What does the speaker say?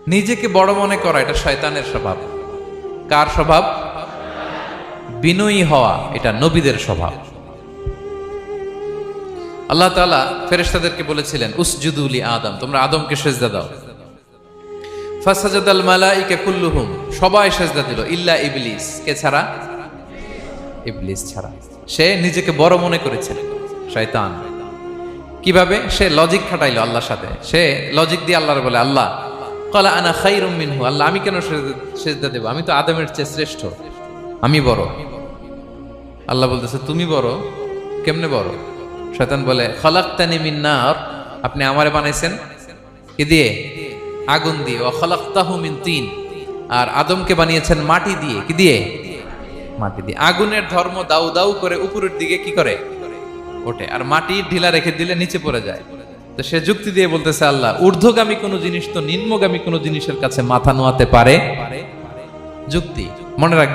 নিজেকে বড় মনে করা এটা শয়তানের স্বভাব। কার স্বভাব? বিনয়ী হওয়া এটা নবীদের স্বভাব। আল্লাহ তাআলা ফেরেশতাদেরকে বলেছিলেন উসজুদু লি আদম, তোমরা আদমকে সিজদা দাও। ফাসাজাদাল মালাইকা কুল্লুহুম, সবাই সিজদা দিল ইল্লা ইবলিস, কে ছাড়া? ইবলিস ছাড়া। সে নিজেকে বড় মনে করেছে, শয়তান। কিভাবে? সে লজিক খাটাইলো আল্লাহর সাথে। সে লজিক দিয়ে আল্লাহর বলে, আল্লাহ ক্বালা আনা খায়রুম মিনহু, আল্লাহ আমি কেন সিজদা দেব? আমি তো আদমের চেয়ে শ্রেষ্ঠ, আমি বড়। আল্লাহ বলতেছে তুমি বড়? কেমনে বড়? শয়তান বলে খলাকতানি মিন নার, আপনি আমারে বানাইছেন কি দিয়ে? আগুন দিয়ে। ওয়া খলাকতাহু মিন তিন, আর আদমকে বানিয়েছেন মাটি দিয়ে। কি দিয়ে? মাটি দিয়ে। আগুনের ধর্ম দাউ দাউ করে উপরের দিকে কি করে? ওঠে, আর মাটি ঢিলা রেখে দিলে নিচে পড়ে যায়। তো সে যুক্তি দিয়ে বলতেছে আল্লাহ ঊর্ধ্বগামী কোন জিনিস তো নিম্নগামী কোন জিনিসের কাছে মাথা নোয়াতে পারে? যুক্তি মনে রাখ।